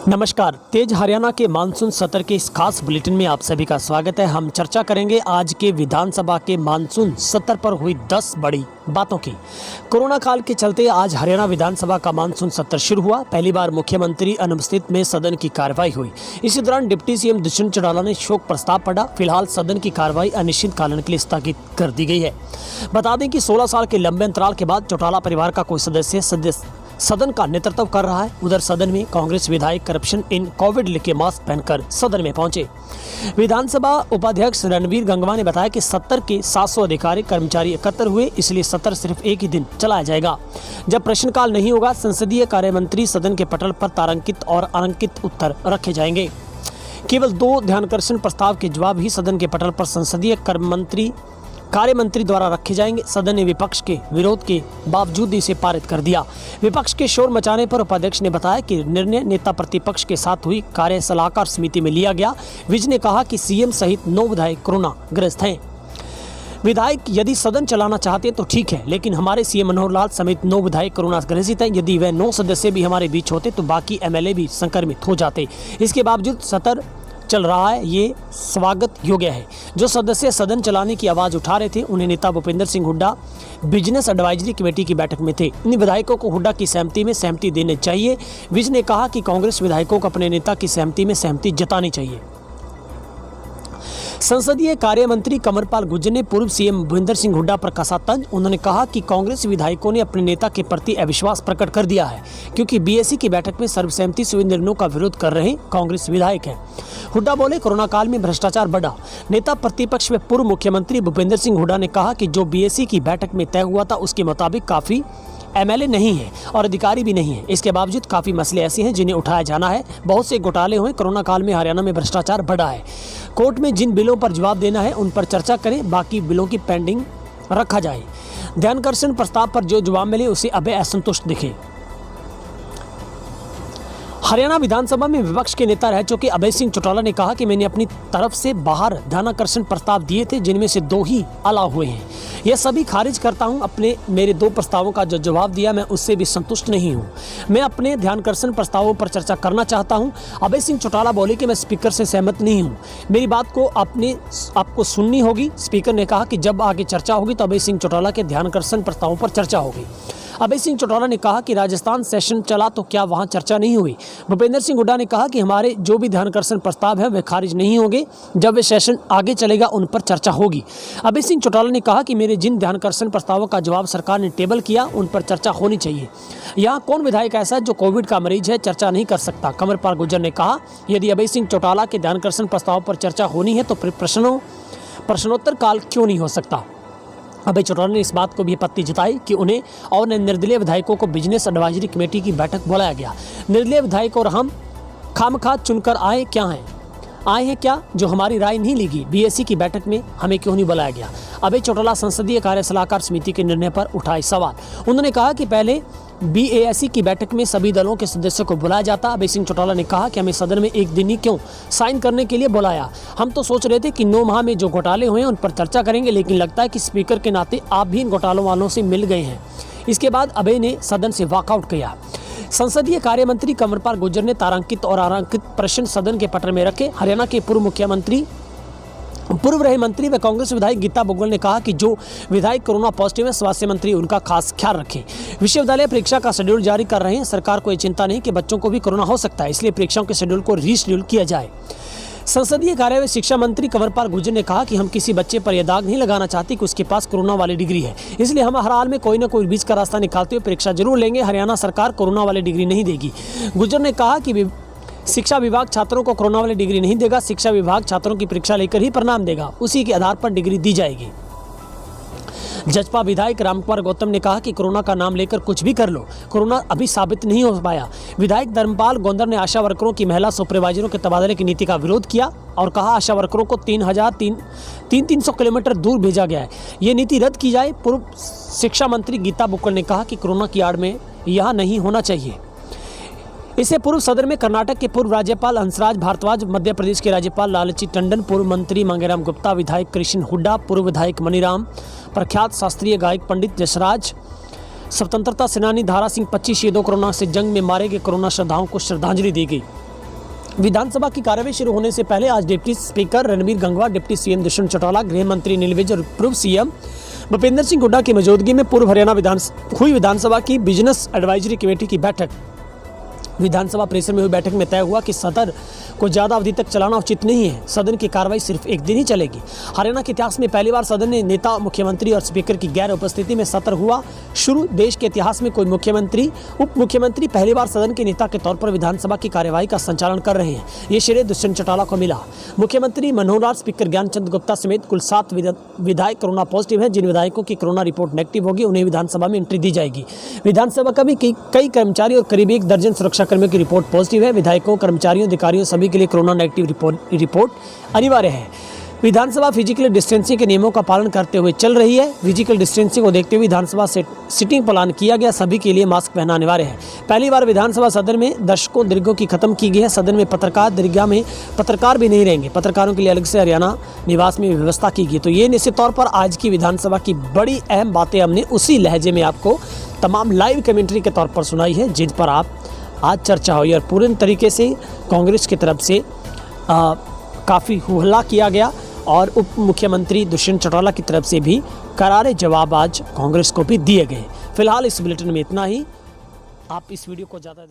नमस्कार। तेज हरियाणा के मानसून सत्र के इस खास बुलेटिन में आप सभी का स्वागत है। हम चर्चा करेंगे आज के विधानसभा के मानसून सत्र पर हुई 10 बड़ी बातों की। कोरोना काल के चलते आज हरियाणा विधानसभा का मानसून सत्र शुरू हुआ। पहली बार मुख्यमंत्री अनुपस्थित में सदन की कार्रवाई हुई। इसी दौरान डिप्टी सीएम दुष्यंत चौटाला ने शोक प्रस्ताव पढ़ा। फिलहाल सदन की कार्रवाई अनिश्चितकालीन के लिए स्थगित कर दी गई है। बता दें कि 16 साल के लंबे अंतराल के बाद चौटाला परिवार का कोई सदस्य सदन का नेतृत्व कर रहा है। उधर सदन में कांग्रेस विधायक करप्शन इन कोविड लिखे मास्क पहनकर सदन में पहुंचे। विधानसभा उपाध्यक्ष रणवीर गंगवा ने बताया कि सत्र के 700 अधिकारी कर्मचारी एकत्र हुए, इसलिए सत्र सिर्फ एक ही दिन चलाया जाएगा। जब प्रश्नकाल नहीं होगा, संसदीय कार्य मंत्री सदन के पटल पर तारांकित और अनांकित उत्तर रखे जाएंगे। केवल 2 ध्यानाकर्षण प्रस्ताव के जवाब ही सदन के पटल पर संसदीय कार्य मंत्री द्वारा रखे जाएंगे। सदन ने विपक्ष के विरोध के बावजूद इसे पारित कर दिया। विपक्ष के शोर मचाने पर उपाध्यक्ष ने बताया कि निर्णय नेता प्रतिपक्ष के साथ हुई कार्य सलाहकार समिति में लिया गया। विज ने कहा कि सीएम सहित 9 विधायक कोरोना ग्रस्त हैं। विधायक यदि सदन चलाना चाहते हैं तो ठीक है, लेकिन हमारे सीएम मनोहर लाल समेत 9 विधायक कोरोना ग्रसित हैं। यदि वह 9 सदस्य भी हमारे बीच होते तो बाकी एमएलए भी संक्रमित हो जाते। इसके बावजूद सत्र चल रहा है, ये स्वागत योग्य है। जो सदस्य सदन चलाने की आवाज उठा रहे थे, उन्हें नेता Bhupendra Singh Hooda business advisory committee की बैठक में थे। इन विधायकों को हुड्डा की सहमति में सहमति देनी चाहिए। विज ने कहा कि कांग्रेस विधायकों को अपने नेता की सहमति में सहमति जतानी चाहिए। संसदीय कार्य मंत्री कंवरपाल गुर्जर ने पूर्व सीएम भूपेंद्र सिंह हुड्डा पर कसा तंज। उन्होंने कहा कि कांग्रेस विधायकों ने अपने नेता के प्रति अविश्वास प्रकट कर दिया है, क्योंकि बीएससी की बैठक में सर्वसहमति से हुए निर्णयों का विरोध कर रहे कांग्रेस विधायक हैं। हुड्डा बोले, कोरोना काल में भ्रष्टाचार बढ़ा। नेता प्रतिपक्ष में पूर्व मुख्यमंत्री भूपेंद्र सिंह हुड्डा ने कहा कि जो बीएससी की बैठक में तय हुआ था उसके मुताबिक काफी एमएलए नहीं है और अधिकारी भी नहीं है। इसके बावजूद काफ़ी मसले ऐसे हैं जिन्हें उठाया जाना है। बहुत से घोटाले हुए। कोरोना काल में हरियाणा में भ्रष्टाचार बढ़ा है। कोर्ट में जिन बिलों पर जवाब देना है उन पर चर्चा करें, बाकी बिलों की पेंडिंग रखा जाए। ध्यानाकर्षण प्रस्ताव पर जो जवाब मिले उसे अभय असंतुष्ट दिखे। हरियाणा विधानसभा में विपक्ष के नेता रह चुके अभय सिंह चौटाला ने कहा कि मैंने अपनी तरफ से बाहर ध्यानाकर्षण प्रस्ताव दिए थे, जिनमें से 2 ही अलाउ हुए हैं। यह सभी खारिज करता हूं। मेरे 2 प्रस्तावों का जो जवाब दिया, मैं उससे भी संतुष्ट नहीं हूं। मैं अपने ध्यानाकर्षण प्रस्तावों पर चर्चा करना चाहता हूं। अभय सिंह चौटाला बोले कि मैं स्पीकर से सहमत नहीं हूं। मेरी बात को आपको सुननी होगी। स्पीकर ने कहा कि जब आगे चर्चा होगी तो अभय सिंह चौटाला के ध्यानाकर्षण प्रस्तावों पर चर्चा होगी। अभय सिंह चौटाला ने कहा कि राजस्थान सेशन चला तो क्या वहां चर्चा नहीं हुई। भूपेंद्र सिंह हुड्डा ने कहा कि हमारे जो भी ध्यानाकर्षण प्रस्ताव है वे खारिज नहीं होंगे। जब वे सेशन आगे चलेगा उन पर चर्चा होगी। अभय सिंह चौटाला ने कहा कि मेरे जिन ध्यानाकर्षण प्रस्तावों का जवाब सरकार ने टेबल किया उन पर चर्चा होनी चाहिए। यहाँ कौन विधायक ऐसा है जो कोविड का मरीज है, चर्चा नहीं कर सकता। कंवरपाल गुर्जर ने कहा, यदि अभय सिंह चौटाला के ध्यानाकर्षण प्रस्ताव पर चर्चा होनी है तो फिर प्रश्नोत्तर काल क्यों नहीं हो सकता। अभय चौटाला ने इस बात को भी आपत्ति जताई कि उन्हें और निर्दलीय विधायकों को बिजनेस एडवाइजरी कमेटी की बैठक बुलाया गया। निर्दलीय विधायक और हम खामखा चुनकर आए हैं क्या जो हमारी राय नहीं ली गई। बीएससी की बैठक में हमें क्यों नहीं बुलाया गया। अभय चौटाला संसदीय कार्य सलाहकार समिति के निर्णय पर उठाए सवाल। उन्होंने कहा कि पहले बीएससी की बैठक में सभी दलों के सदस्यों को बुलाया जाता। अभय सिंह चौटाला ने कहा कि हमें सदन में एक दिन ही क्यों साइन करने के लिए बुलाया। हम तो सोच रहे थे कि 9 माह में जो घोटाले हुए हैं उन पर चर्चा करेंगे, लेकिन लगता है कि स्पीकर के नाते आप भी इन घोटालों वालों से मिल गए हैं। इसके बाद अभय ने सदन से वॉकआउट किया। संसदीय कार्य मंत्री कंवरपाल गुर्जर ने तारांकित और अनांकित प्रश्न सदन के पटल में रखे। हरियाणा के पूर्व रहे मंत्री व कांग्रेस विधायक गीता बघेल ने कहा कि जो विधायक कोरोना पॉजिटिव है, स्वास्थ्य मंत्री उनका खास ख्याल रखें। विश्वविद्यालय परीक्षा का शेड्यूल जारी कर रहे हैं। सरकार को ये चिंता नहीं कि बच्चों को भी कोरोना हो सकता है, इसलिए परीक्षाओं के शेड्यूल को रीशेड्यूल किया जाए। संसदीय कार्य व शिक्षा मंत्री कंवरपाल गुर्जर ने कहा कि हम किसी बच्चे पर यह दाग नहीं लगाना चाहते कि उसके पास कोरोना वाली डिग्री है, इसलिए हम हर हाल में कोई न कोई बीच का रास्ता निकालते हुए परीक्षा जरूर लेंगे। हरियाणा सरकार कोरोना वाली डिग्री नहीं देगी। गुर्जर ने कहा कि शिक्षा विभाग छात्रों को कोरोना वाली डिग्री नहीं देगा। शिक्षा विभाग छात्रों की परीक्षा लेकर ही परिणाम देगा, उसी के आधार पर डिग्री दी जाएगी। जजपा विधायक रामकुमार गौतम ने कहा कि कोरोना का नाम लेकर कुछ भी कर लो, कोरोना अभी साबित नहीं हो पाया। विधायक धर्मपाल गोंदर ने आशा वर्करों की महिला सुपरवाइजरों के तबादले की नीति का विरोध किया और कहा आशा वर्करों को 300 किलोमीटर दूर भेजा गया है, ये नीति रद्द की जाए। पूर्व शिक्षा मंत्री गीता बघेल ने कहा कि कोरोना की आड़ में यह नहीं होना चाहिए। इससे पूर्व सदन में कर्नाटक के पूर्व राज्यपाल हंसराज भारद्वाज, मध्य प्रदेश के राज्यपाल लालजी टंडन, पूर्व मंत्री मांगेराम गुप्ता, विधायक कृष्ण हुड्डा, पूर्व विधायक मनीराम, प्रख्यात शास्त्रीय गायक पंडित जसराज, स्वतंत्रता सेनानी धारा सिंह 25 शहीदों कोरोना से जंग में मारे गए कोरोना श्रद्धाओं को श्रद्धांजलि दी गई। विधानसभा की कार्यवाही शुरू होने से पहले आज deputy speaker Ranbir Gangwa, deputy CM Dushyant Chautala, गृह मंत्री अनिल विज और पूर्व सीएम भूपेंद्र सिंह हुड्डा की मौजूदगी में पूर्व हरियाणा विधानसभा की बिजनेस एडवाइजरी कमेटी की बैठक विधानसभा परिसर में हुई बैठक में तय हुआ कि सदन को ज़्यादा अवधि तक चलाना उचित नहीं है। सदन की कार्रवाई सिर्फ एक दिन ही चलेगी। हरियाणा के इतिहास में पहली बार सदन ने नेता, मुख्यमंत्री और स्पीकर की गैर उपस्थिति में सत्र हुआ शुरू। देश के इतिहास में कोई मुख्यमंत्री, उप मुख्यमंत्री पहली बार सदन के नेता के तौर पर विधानसभा की कार्यवाही का संचालन कर रहे हैं। ये श्रेय दुष्यंत चौटाला को मिला। मुख्यमंत्री मनोहर लाल, स्पीकर ज्ञानचंद गुप्ता समेत कुल 7 विधायक कोरोना पॉजिटिव हैं। जिन विधायकों की कोरोना रिपोर्ट नेगेटिव होगी उन्हें विधानसभा में एंट्री दी जाएगी। विधानसभा का भी कई कर्मचारी और करीब 1 दर्जन सुरक्षाकर्मियों की रिपोर्ट पॉजिटिव है। विधायकों, कर्मचारियों, अधिकारियों सभी के लिए कोरोना नेगेटिव रिपोर्ट अनिवार्य है। विधानसभा फिजिकल डिस्टेंसिंग के नियमों का पालन करते हुए चल रही है। फिजिकल डिस्टेंसिंग को देखते हुए विधानसभा से सिटिंग प्लान किया गया। सभी के लिए मास्क पहनना अनिवार्य है। पहली बार विधानसभा सदन में दर्शकों दीर्घों की खत्म की गई है। सदन में पत्रकार दीर्घा में पत्रकार भी नहीं रहेंगे। पत्रकारों के लिए अलग से हरियाणा निवास में व्यवस्था की गई। तो ये निश्चित तौर पर आज की विधानसभा की बड़ी अहम बातें हमने उसी लहजे में आपको तमाम लाइव कमेंट्री के तौर पर सुनाई है, जिन पर आप आज चर्चा हुई और पूर्ण तरीके से कांग्रेस की तरफ से काफ़ी हुहल्ला किया गया और उप मुख्यमंत्री दुष्यंत चौटाला की तरफ से भी करारे जवाब आज कांग्रेस को भी दिए गए। फिलहाल इस बुलेटिन में इतना ही। आप इस वीडियो को ज़्यादा